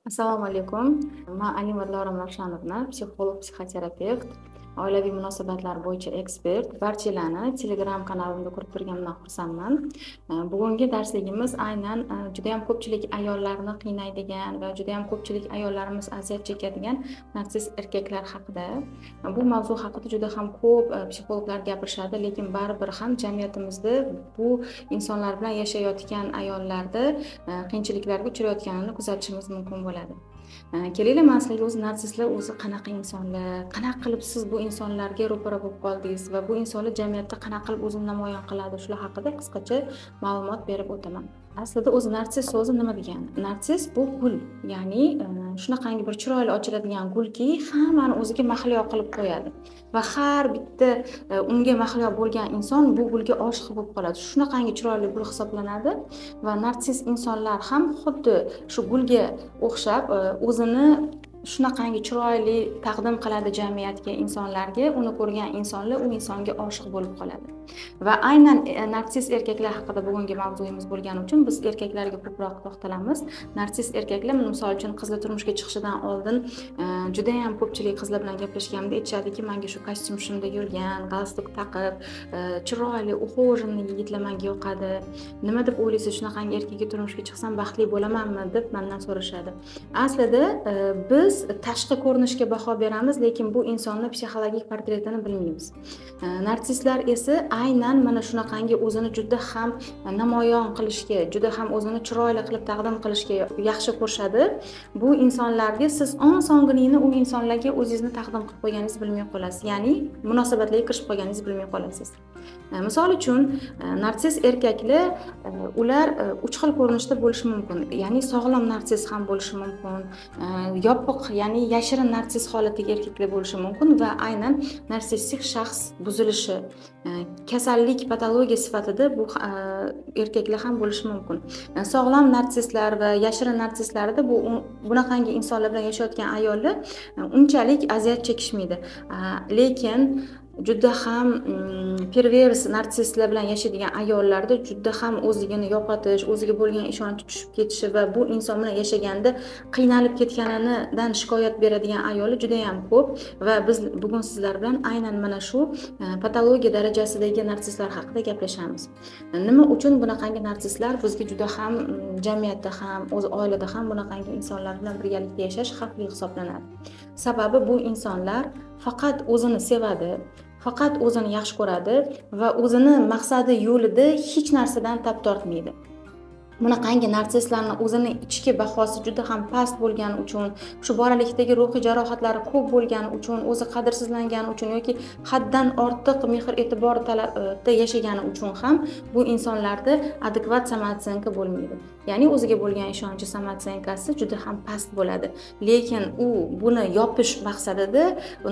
Assalomu alaykum. Men Alima Dilorom Ravshanovna, psixolog, psixoterapevt, oilaviy munosabatlar bo'yicha ekspert. Barchalarni Telegram kanalimda ko'rib turganimdan xursandman. Bugungi darsligimiz aynan juda ham ko'pchilik ayollarni qiynaydigan va juda ham ko'pchilik ayollarimiz aziyat chekadigan narsist erkaklar haqida. Bu mavzu haqida juda ham ko'p psixologlar gapirishadi, lekin baribir ham jamiyatimizda bu insonlar bilan yashayotgan ayollarda qiyinchiliklarga uchrayotganini kuzatishimiz mumkin bo'ladi. Kelaylik, man sizlarga o'zi narsistlar o'zi qanaqa insonlar, qanaqa qilib siz bu insonlarga ro'para bo'lib qoldingiz va bu insonlar jamiyatda qanaqa qilib o'zini namoyon qiladi, shular haqida qisqacha ma'lumot berib o'taman. Aslida o'zi narsist so'zi nima degani? Narsist bu gul, ya'ni shunaqangi bir chiroyli ochiladigan gulki, hammani o'ziga mahliyo qilib qo'yadi va har bitta unga mahliyo bo'lgan inson bu gulga oshiq bo'lib qoladi. Shunaqangi chiroyli gul hisoblanadi va narsist insonlar ham xuddi shu gulga o'xshab o'zini shunaqangi chiroyli taqdim qiladi jamiyatga, insonlarga. Uni ko'rgan insonlar u insonga oshiq bo'lib qoladi. Va aynan narsist erkaklar haqida bugungi mavzuyimiz bo'lgani uchun biz erkaklarga ko'proq to'xtalamiz. Narsist erkaklar, misol uchun, qizlar turmushga chiqishidan oldin juda ham ko'pchilik qizlar bilan gaplashganimda aytishadiki, menga shu kostyum shimda yurgan, galstuk taqib, chiroyli, ухоженный yigitlar menga yoqadi. Nima deb o'ylaysiz, shunaqangi erkakka turmushga chiqsam baxtli bo'lamanmi deb mendan so'rashadi. Aslida biz tashqi ko'rinishga baho beramiz, lekin bu insonning psixologik portretini bilmaymiz. Narsistlar esa aynan mana shunaqangi o'zini juda ham namoyon qilishga, juda ham o'zini chiroyli qilib taqdim qilishga yaxshi ko'rishadi. Bu insonlarga siz osongina u insonlarga o'zingizni taqdim qilib qo'yganingizni bilmay qolasiz, ya'ni munosabatlarga kirishib qolganingizni bilmay qolasiz. Misol uchun, narsist erkaklar ular uch xil ko'rinishda bo'lishi mumkin. Ya'ni sog'lom narsist ham bo'lishi mumkin, yopiq, ya'ni yashirin narsist holatdagi erkaklar bo'lishi mumkin va aynan narsistik shaxs buzilishi, kasallik, patologiya sifatida bu erkaklar ham bo'lishi mumkin. Sog'lom narsistlar va yashirin narsistlarda bunaqangi insonlar bilan yashayotgan ayollar unchalik aziyat chekishmaydi. Lekin juda ham pervers narsistlar bilan yashaydigan ayollarda juda ham o'zligini yo'qotish, o'ziga bo'lgan ishonchi tushib ketishi va bu inson bilan yashaganda qiynalib ketganidan shikoyat beradigan ayollar juda ham ko'p va biz bugun sizlar bilan aynan mana shu patologiya darajasidagi narsistlar haqida gaplashamiz. Nima uchun bunaqangi narsistlar bizga juda ham jamiyatda ham, o'z oilada ham bunaqangi insonlar bilan birgalikda yashash xavfli hisoblanadi? Sababi bu insonlar faqat o'zini sevadi, faqat o'zini yaxshi ko'radi va o'zini maqsadi yo'lida hech narsadan tap tortmaydi. Bunaqangi narsistlarni o'zini ichki bahosi juda ham past bo'lgani uchun, shu bolalikdagi ruhiy jarohatlari ko'p bo'lgani uchun, o'zi qadrsizlangani uchun yoki haddan ortiq mehr e'tibor talabda yashagani uchun ham bu insonlarda adekvat samootsyenka bo'lmaydi. Ya'ni o'ziga bo'lgan ishonchi, samootsyenkasi juda ham past bo'ladi. Lekin u buni yopish maqsadida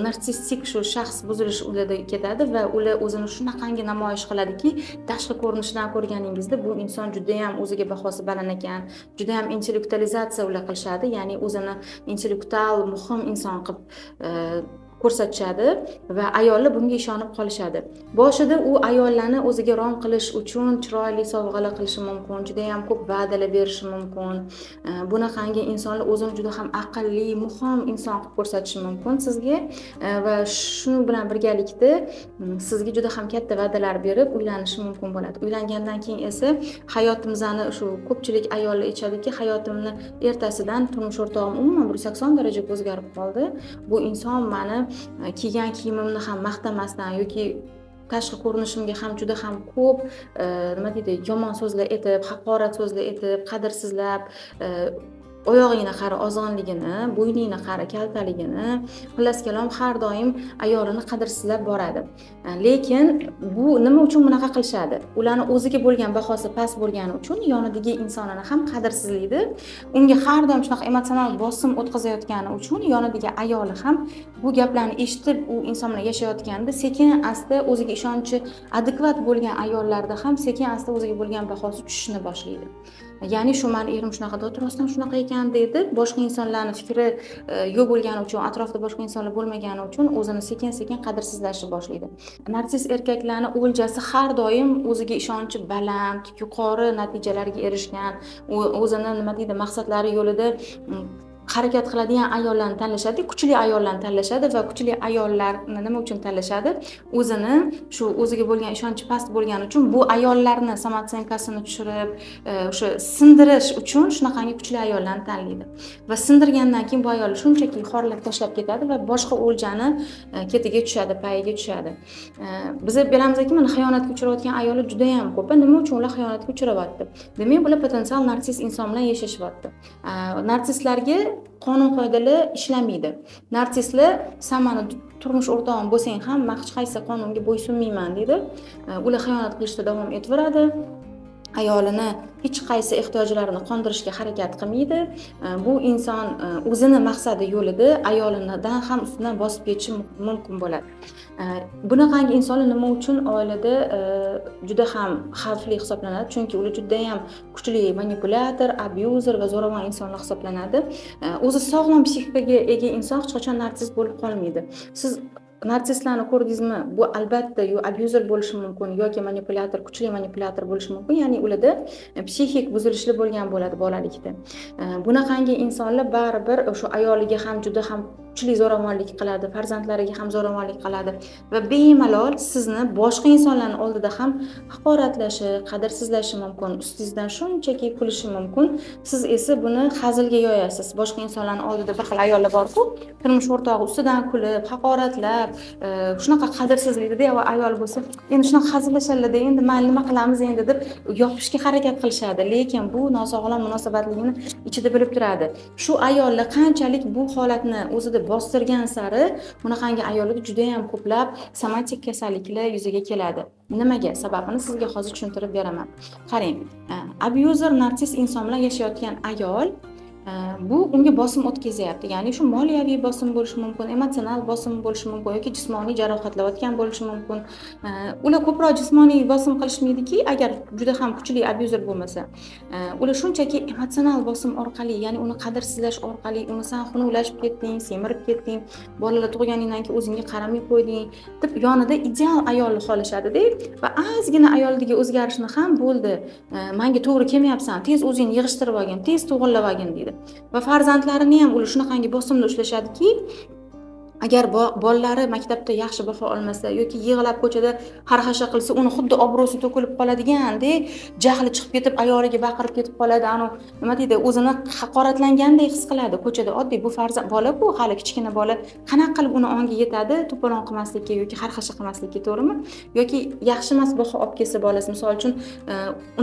narsistik shu shaxs buzilish yo'lida ketadi va ular o'zini shunaqangi namoyish qiladiki, tashqi ko'rinishidan ko'rganingizda bu inson juda ham o'ziga bahosi baland ekan, juda ham intellektualizatsiya ular qilishadi, ya'ni o'zini intellektual, muhim inson qilib ko'rsatishadi va ayollar bunga ishonib qolishadi. Boshida u ayollarni o'ziga rom qilish uchun chiroyli sovg'alar qilishi mumkin, juda ham ko'p va'dalar berishi mumkin. Bunaqangi insonlar o'zini juda ham aqlli, muhim inson qilib ko'rsatishi mumkin sizga va shuni bilan birgalikda sizga juda ham katta va'dalar berib uylanishi mumkin bo'ladi. Uylangandan keyin esa hayotimizni, shu ko'pchilik ayollar aytadiki, hayotimni ertasidan turmush o'rtog'im umuman 180 darajaga o'zgarib qoldi. Bu inson meni kiygan kiyimimni ham maqtamasdan yoki tashqi ko'rinishimga ham juda ham ko'p nima deydi, yomon so'zlar aytib, haqorat so'zlar aytib, qadrsizlab, oyog'ingni qara ozg'inligini, bo'yningni qara kaltaligini, xullas kalom har doim ayolini qadrsizlab boradi. Lekin bu nima uchun bunaqa qilishadi? Ularni o'ziga bo'lgan bahosi past bo'lgani uchun yonidagi insonini ham qadrsizlaydi. Unga har doim shunaqa emotsional bosim o'tkazayotgani uchun yonidagi ayoli ham bu gaplarni eshitib, u inson bilan yashayotganda sekin asta o'ziga ishonchi adekvat bo'lgan ayollarda ham sekin asta o'ziga bo'lgan bahosi tushishni boshlaydi. Ya'ni shu meni erim shunaqa, rostdan shunaqa ekan deydi. Boshqa insonlarning fikri yo'q bo'lgani uchun, atrofda boshqa insonlar bo'lmagani uchun o'zini sekin-sekin qadrsizlashni boshlaydi. Narsist erkaklarning o'ljasi har doim o'ziga ishonchi baland, yuqori natijalarga erishgan, o'zini nima deydi, maqsadlari yo'lida harakat qiladigan ayollarni tanlashadi, kuchli ayollarni tanlashadi va kuchli ayollarni nima uchun tanlashadi? O'zini shu o'ziga bo'lgan ishonchi past bo'lgani uchun bu ayollarni samotsenkasini tushirib, o'sha sindirish uchun shunaqangi kuchli ayollarni tanlaydi. Va sindirgandan keyin bu ayolni shunchaki xorlab tashlab ketadi va boshqa o'ljani ketiga tushadi, payiga tushadi. Biz bilamizki, mana xiyonatga uchrayotgan ayollar juda ham ko'p. Nima uchun ular xiyonatga uchrayapti? Demak, ular potensial narsist inson bilan yashashyapti. Narsistlarga qonun qoidalar ishlamaydi. Narsistlar "Sen meni turmush o'rtog'im bo'lsang ham, men hech qaysi qonunga bo'ysunmayman" deydi. Ular xiyonat qilishda davom etaveradi. Ayolini hech qaysi ehtiyojlarini qondirishga harakat qilmaydi. Bu inson o'zini maqsadi yo'lida ayolidan ham ustidan bosib ketishi mumkin bo'ladi. Bunaqangi insonlar nima uchun oilada juda ham xavfli hisoblanadi? Chunki ular juda ham kuchli manipulyator, abyuzer va zo'ravon insonlar hisoblanadi. O'zi sog'lom psixikaga ega inson hech qachon narsist bo'lib qolmaydi. Siz narsistlarni ko'rdingizmi? Bu albatta abyuzer bo'lishi mumkin yoki manipulyator, kuchli manipulyator bo'lishi mumkin. Ya'ni ularda psixik buzilishlar bo'lgan bo'ladi bolalikda. Bunaqangi insonlar baribir o'sha ayoliga ham juda ham kuchli zo'ravonlik qiladi, farzandlariga ham zo'ravonlik qiladi va bemalol sizni boshqa insonlarning oldida ham haqoratlashi, qadrsizlashi mumkin, ustingizdan shunchaki kulishi mumkin. Siz esa buni hazilga yoyasiz. Boshqa insonlarning oldida bir xil ayollar bor-ku, turmush o'rtog'i ustidan kulib, haqoratlab, shunaqa qadrsizlikda va ayol bo'lsa, endi shunaqa hazillashadi, endi mayli nima qilamiz endi deb yopishga harakat qilishadi. Lekin bu nosog'lom munosabatligini ichida bilib turadi. Shu ayollar qanchalik bu holatni o'zida bostirgan sari bunaqangi ayollar juda ham ko'plab somatik kasalliklar yuzaga keladi. Nimaga? Sababini sizga hozir tushuntirib beraman. Qarang, abyuzer, narsist inson bilan yashayotgan ayol bu unga bosim o'tkazyapti. Ya'ni shu moliyaviy bosim bo'lishi mumkin, emotsional bosim bo'lishi mumkin yoki jismoniy jarohatlayotgan bo'lishi mumkin. Ular ko'proq jismoniy bosim qilishmaydiki, agar juda ham kuchli abyuzer bo'lmasa. Ular shunchaki emotsional bosim orqali, ya'ni uni qadrsizlash orqali, uni sen xunuvlashib ketding, semirib ketding, bolalar tug'ganingdan keyin o'zingga qaramay qo'yding deb yonida ideal ayolni xohlashadi-da va ozgina ayoldagi o'zgarishni ham bo'ldi. Menga to'g'ri kelmayapsan, tez o'zingni yig'ishtirib olgin, tez to'g'rilab olgin deydi. Va farzandlarini ham ular shunaqangi bosimda ushlashadiki, agar bolalari maktabda yaxshi baho olmasa yoki yig'lab ko'chada harxasha qilsa, uni xuddi obro'si to'kilib qoladigandek, jahli chiqib ketib, ayoliga baqirib ketib qoladi. Nima deydi, o'zini haqoratlangandek his qiladi ko'chada. Oddiy bu farzand bola-ku, hali kichkina bola, qanaqa qilib uni ongi yetadi to'polon qilmaslikka yoki harxasha qilmaslikka, to'g'rimi? Yoki yaxshi emas baho olib kelsa bolasi, misol uchun,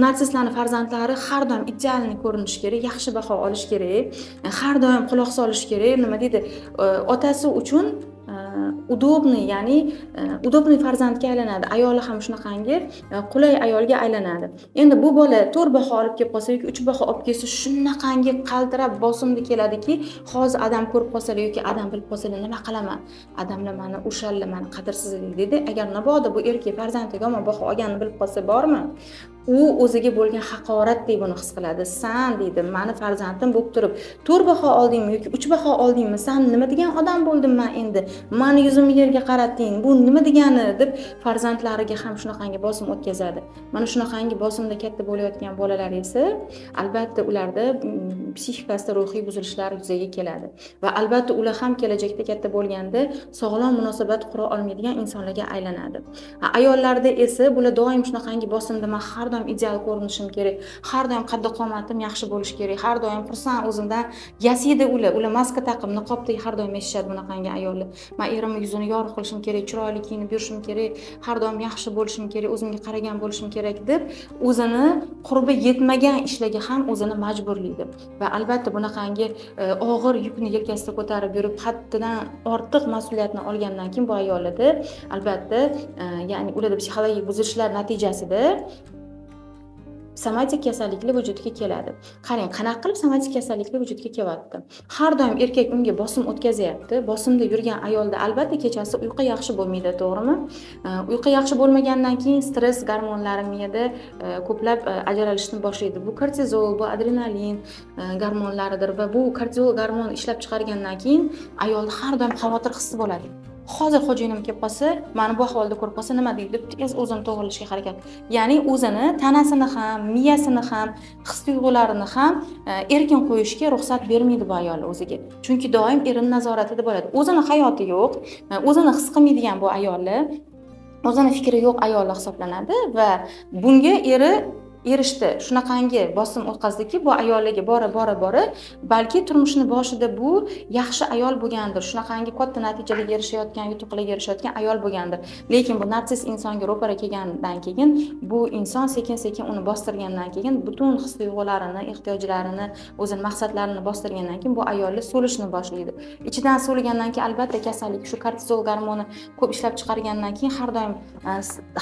narsistlarning farzandlari har doim idealni ko'rinishi kerak, yaxshi baho olish kerak, har doim quloq solish kerak. Nima deydi, otasi uchun udobniy, ya'ni udobniy farzandga aylanadi. Ayoli ham shunaqangi qulay ayolga aylanadi. Endi bu bola 4 baho olib kelib qolsa yoki 3 baho olib kelsa, shunaqangi qaltirab bosimda keladiki, hozir adam ko'rib qolsalar yoki adam bilib qolsalar nima qilaman? Adamlar meni ushallar, meni qadrsizlik dedi. Agar nabodo bu erkak farzandiga yomon baho olganini bilib qolsa bormi? U o'ziga bo'lgan haqorat deb buni his qiladi. Sen deydi, meni farzandim bo'lib turib, 4 baho oldingmi yoki 3 baho oldingmi? Sen nima degan odam bo'ldim men endi? Meni yuzimni yerga qaratding. Bu nima degani deb farzandlariga ham shunaqangi bosim o'tkazadi. Mana shunaqangi bosimda katta bo'layotgan bolalar esa albatta ularda psixikasida ruhiy buzilishlar yuzaga keladi. Va albatta ular ham kelajakda katta bo'lganda sog'lom munosabat qura olmaydigan insonlarga aylanadi. Ayollarda esa bular doim shunaqangi bosimda, men har doim ideal ko'rinishim kerak, har doim qaddi qomatim yaxshi bo'lishi kerak, har doim xursand o'zimdan yasiydi ular maska taqib, niqobda har doim yashashadi bunaqangi ayollar. Men erimni yuzini yorug' qilishim kerak, chiroyli kiyinib yurishim kerak, har doim yaxshi bo'lishim kerak, o'zimga qaragan bo'lishim kerak deb o'zini qurbi yetmagan ishlarga ham o'zini majburlaydi. Va albatta bunaqangi og'ir yukni yelkasida ko'tarib yurib, haddidan ortiq mas'uliyatni olgandan keyin bu ayollarda albatta, ya'ni ularda psixologik buzilishlar natijasida somatik kasalliklar vujudga keladi. Qarang, qanaqa qilib somatik kasalliklar vujudga kelyapti. Har doim erkak unga bosim o'tkazyapti. Bosimda yurgan ayolda albatta kechasi uyqu yaxshi bo'lmaydi, to'g'rimi? Uyqu yaxshi bo'lmagandan keyin stress gormonlari miyada ko'plab ajralishni boshlaydi. Bu kortizol, bu adrenalin gormonlaridir va bu kortizol gormon ishlab chiqargandan keyin ayolda har doim xavotir hissi bo'ladi. hozir xo'jayinim kelib qolsa, mani bu ahvolda ko'rib qolsa nima deydi deb tez o'zini to'g'rilashga harakat. Ya'ni o'zini, tanasini ham, miyasini ham, his-tuyg'ularini ham erkin qo'yishga ruxsat bermaydi bu ayol o'ziga. Chunki doim erini nazoratida bo'ladi. O'zini hayoti yo'q, o'zini his qilmaydigan bu ayollar, o'zini fikri yo'q ayollar hisoblanadi va bunga eri erishdi. Shunaqangi bosim o'tkazdiki, bu ayollarga bora balki turmushini boshida bu yaxshi ayol bo'lgandir. Shunaqangi katta natijalarga erishayotgan, yutuqlarga erishayotgan ayol bo'lgandir. Lekin bu narsis insonga ro'para kelgandan keyin bu inson sekin-sekin uni bostirgandan keyin butun his-tuyg'ularini, ehtiyojlarini, o'zini maqsadlarini bostirgandan keyin bu ayollar so'lishni boshlaydi. Ichidan so'lgandan keyin albatta kasallik, shu kortizol gormoni ko'p ishlab chiqargandan keyin har doim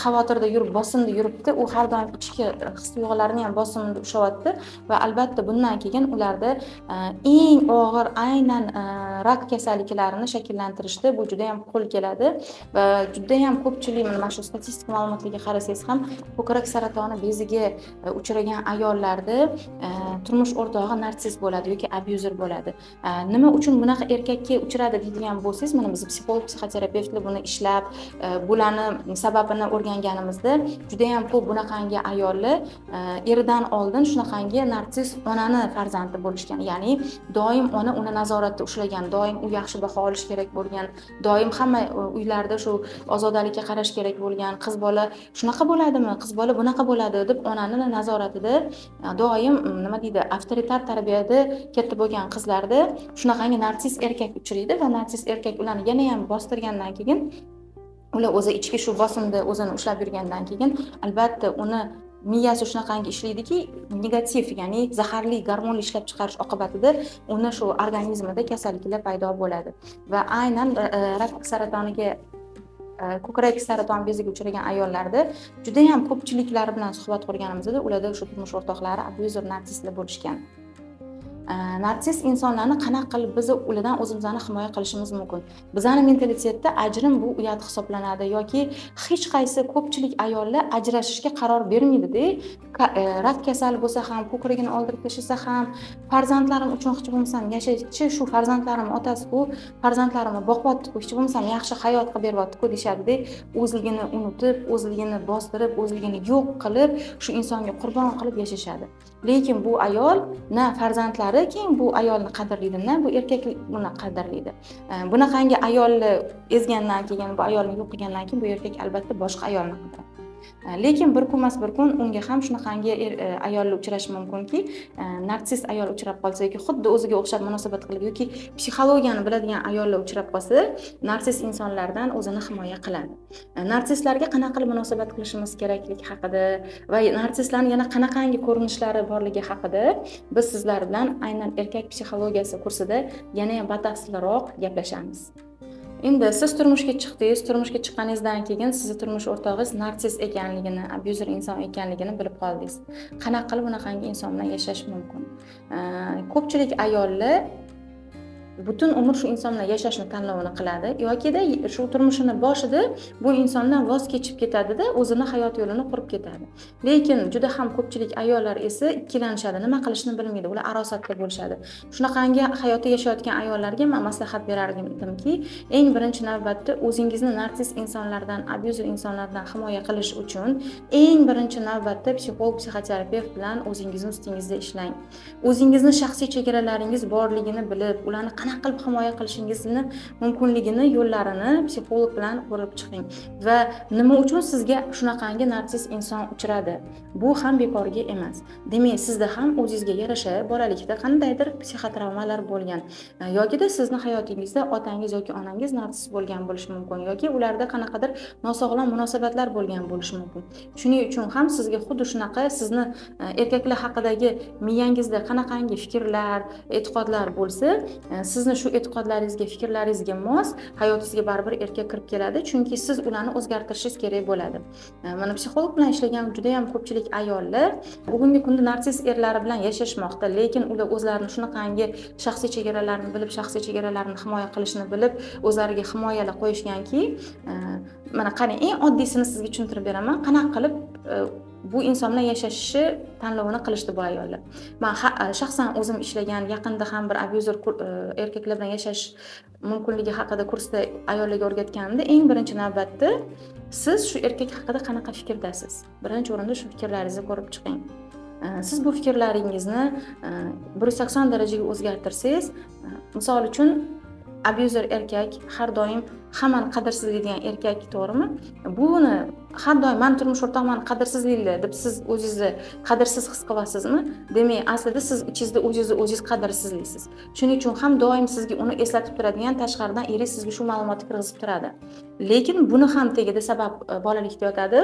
xavotirda yurib, bosimda yuribdi. U har doim ichki tuyg'ularini ham bosimida ushlayapti va albatta bundan keyin ularda eng og'ir aynan rak kasalliklarini shakllantirishda bu juda ham qo'l keladi va juda ham ko'pchilik mana shu statistik ma'lumotlarga qarasangiz ham ko'krak saratoni beziga uchragan ayollarda turmush o'rtog'i narsis bo'ladi yoki abyuzer bo'ladi. Nima uchun bunaqa erkakka uchradi deydigan bo'lsangiz, mana biz psixolog, psixoterapevtlar buni ishlab, bularni sababini o'rganganimizda juda ham ko'p bunaqangi ayollar eridan oldin shunaqangi narsis onani farzandi bo'lishgan. Ya'ni doim ona uni nazoratda ushlagan, doim u yaxshi baho olish kerak bo'lgan, doim hamma uylarda shu ozodalikka qarash kerak bo'lgan, qiz bola shunaqa bo'ladimi, qiz bola bunaqa bo'ladi deb onani nazoratida doim nima deydi, avtoritar tarbiyada katta bo'lgan qizlarda shunaqangi narsis erkak uchraydi va narsis erkak ularni yana ham bostirgandan keyin ular o'zi ichki shu bosimda o'zini ushlab yurgandan keyin albatta uni miyasi shunaqangi ishlaydiki, negativ, ya'ni zaharli gormon ishlab chiqarish oqibatida uni shu organizmida kasalliklar paydo bo'ladi va aynan rak saratoniga ko'krak saraton beziga uchragan ayollarda juda ham ko'pchiliklari bilan suhbat qurganimizda ularda shu turmush o'rtoqlari abyuzer, narsistlar bo'lishgan. Narsis insonlarni qanaqa qilib biz ulardan o'zimizni himoya qilishimiz mumkin? Bizning mentalitetda ajrim bu uyat hisoblanadi yoki hech qaysi ko'pchilik ayollar ajrashishga qaror bermaydi-da. Rak kasali bo'lsa ham, ko'kragini oldirib tashlasa ham, farzandlarim uchun hech bo'lmasam yashaychi, shu farzandlarim otasi-ku, farzandlarimni boqyapti-ku, hech bo'lmasam yaxshi hayot qilib beryapti-ku deyshadi-da. O'zligini unutib, o'zligini bostirib, o'zligini yo'q qilib, shu insonga qurbon qilib yashashadi. Lekin bu ayol na farzandlari keyin bu ayolni qadrlaydi, na bu erkak buni qadrlaydi. Bunaqangi ayolni ezgandan keyin, bu ayolni yo'q qilgandan keyin bu erkak albatta boshqa ayolni qadrlaydi. Lekin bir kunmas bir kun unga ham shunaqangi ayollar uchrashi mumkinki, narsist ayol uchrab qolsa yoki xuddi o'ziga o'xshab munosabat qilib yoki psixologiyani biladigan ayollar uchrab qolsa, narsist insonlardan o'zini himoya qiladi. Narsistlarga qanaqa qilib munosabat qilishimiz kerakligi haqida va narsistlarning yana qanaqangi ko'rinishlari borligi haqida biz sizlar bilan aynan erkak psixologiyasi kursida yana ham batafsilroq gaplashamiz. Endi siz turmushga chiqdingiz, turmushga chiqqaningizdan keyin sizni turmush o'rtog'ingiz narsist ekanligini, abyuzer inson ekanligini bilib qoldingiz. Qanaqa qilib bunaqangi inson bilan yashash mumkin? Ko'pchilik ayollar butun umr shu inson bilan yashashni tanlovini qiladi yokida shu turmushini boshida bu insondan voz kechib ketadi-da, o'zini hayot yo'lini qurib ketadi. Lekin juda ham ko'pchilik ayollar esa ikkilanishadi, nima qilishni bilmaydi, ular arosatda bo'lishadi. Shunaqangi hayotda yashayotgan ayollarga men maslahat berardimki, eng birinchi navbatda o'zingizni narsist insonlardan, abyuzer insonlardan himoya qilish uchun eng birinchi navbatda psixolog, psixoterapevt bilan o'zingizni ustingizda ishlang. O'zingizni shaxsiy chegaralaringiz borligini bilib, ularni qanaqa qilib himoya qilishingizni mumkinligini, yo'llarini psixolog bilan ko'rib chiqing va nima uchun sizga shunaqangi narsist inson uchradi? Bu ham bekorga emas. Demak, sizda ham o'zingizga yarasha bolalikda qandaydir psixotravmalar bo'lgan yokida sizni hayotingizda otangiz yoki onangiz narsist bo'lgan bo'lishi mumkin yoki ularda qanaqadir nosog'lom munosabatlar bo'lgan bo'lishi mumkin. Shuning uchun ham sizga xuddi shunaqa sizni erkaklar haqidagi miyangizda qanaqangi fikrlar, e'tiqodlar bo'lsa, sizni shu e'tiqodlaringizga, fikrlaringizga mos hayotingizga baribir erkak kirib keladi, chunki siz ularni o'zgartirishingiz kerak bo'ladi. Mana psixolog bilan ishlagan juda ham ko'pchilik ayollar bugungi kunda narsist erlari bilan yashashmoqda, lekin ular o'zlarini shunaqangi shaxsiy chegaralarini bilib, shaxsiy chegaralarini himoya qilishni bilib, o'zlariga himoyalar qo'yishganki, mana qarang, eng oddiysini sizga tushuntirib beraman. Qanaqa qilib bu inson bilan yashashni tanlovini qilishdi bu ayollar. Men shaxsan o'zim ishlagan, yaqinda ham bir abyuzer erkaklar bilan yashash mumkinligi haqida kursda ayollarga o'rgatganimda eng birinchi navbatda siz shu erkak haqida qanaqa fikrdasiz? Birinchi o'rinda shu fikrlaringizni ko'rib chiqing. Siz bu fikrlaringizni 180 darajaga o'zgartirsangiz, misol uchun abyuzer erkak har doim hammani qadrsizlaydigan erkak, to'g'rimi? Buni har doim men turmush o'rtog'im meni qadrsizlaydi deb siz o'zingizni qadrsiz his qilasizmi? Demak, aslida siz ichingizda o'zingiz qadrsizlaysiz. Shuning uchun ham doim sizga uni eslatib turadigan tashqaridan eringiz sizga shu ma'lumotni kirgizib turadi. Lekin buni ham tagida sabab bolalikda yotadi.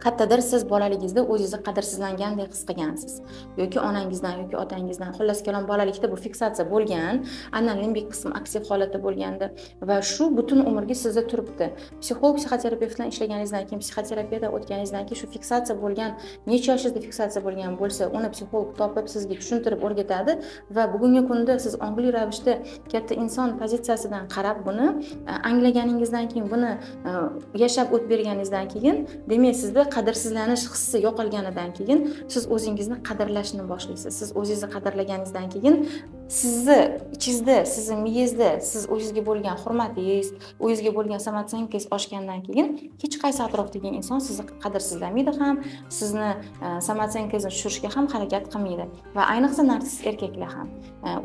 Kattadir siz bolaligingizda o'zingizni qadrsizlangandek his qilgansiz yoki onangizdan yoki otangizdan, xullas kalom bolalikda bu fiksatsiya bo'lgan, aynan limbik qism aktiv holatda bo'lganda va shu butun umrga sizda turibdi. Psixolog, psixoterapevt bilan ishlaganingizdan keyin, psixoterapiyadan o'tganingizdan keyin shu fiksatsiya bo'lgan, necha yoshingizda fiksatsiya bo'lgan bo'lsa, uni psixolog topib sizga tushuntirib o'rgatadi va bugungi kunda siz ongli ravishda katta inson pozitsiyasidan qarab buni anglaganingizdan keyin, buni yashab o'tib berganingizdan keyin, demak sizda qadrsizlanish hissi yo'qolganidan keyin siz o'zingizni qadrlashni boshlaysiz. Siz o'zingizni qadrlaganingizdan keyin sizni ichingizda, sizni miyangizda siz o'zingizga bo'lgan hurmatingiz, o'zingizga bo'lgan samootsyenkangiz oshgandan keyin hech qaysi atrofdagi inson sizni qadrsizlamaydi ham, sizni samootsyenkangizni tushirishga ham harakat qilmaydi va ayniqsa narsist erkaklar ham.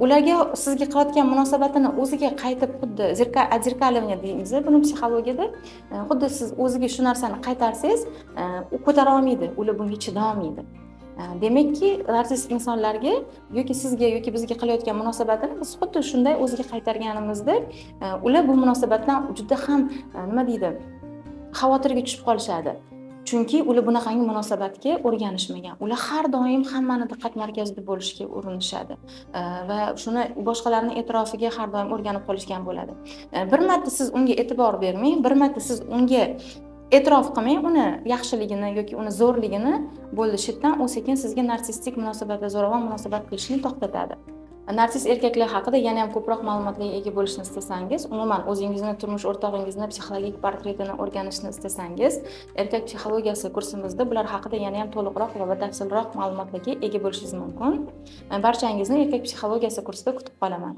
Ularga sizga qilayotgan munosabatini o'ziga qaytib xuddi отзеркаливание deymiz buni psixologiyada. Xuddi siz o'ziga shu narsani qaytarsangiz, u ko'tara olmaydi, ular bunga chidolmaydi. Demakki, narsist insonlarga yoki sizga yoki bizga qilayotgan munosabatini biz xuddi shunday o'ziga qaytarganimizda, ular bu munosabatdan juda ham nima deydi, xavotirga tushib qolishadi. Chunki ular bunaqangi munosabatga o'rganishmagan. Ular har doim hammani diqqat markazida bo'lishga urinishadi va shuni boshqalarning e'tirofiga har doim o'rganib qolishgan bo'ladi. Bir marta siz unga e'tibor bermang, bir marta siz unga e'tirof qilmang, uni yaxshiligini yoki uni zo'rligini, bo'ldi shitdan u sekin sizga narsistik munosabatda zo'ravon munosabat qilishni to'xtatadi. Narsist erkaklar haqida yana ham ko'proq ma'lumotlarga ega bo'lishni istasangiz, umuman o'zingizni, turmush o'rtog'ingizni psixologik portretini o'rganishni istasangiz, erkak psixologiyasi kursimizda bular haqida yana ham to'liqroq va batafsilroq ma'lumotlarga ega bo'lishingiz mumkin. Barchangizni erkak psixologiyasi kursida kutib qolaman.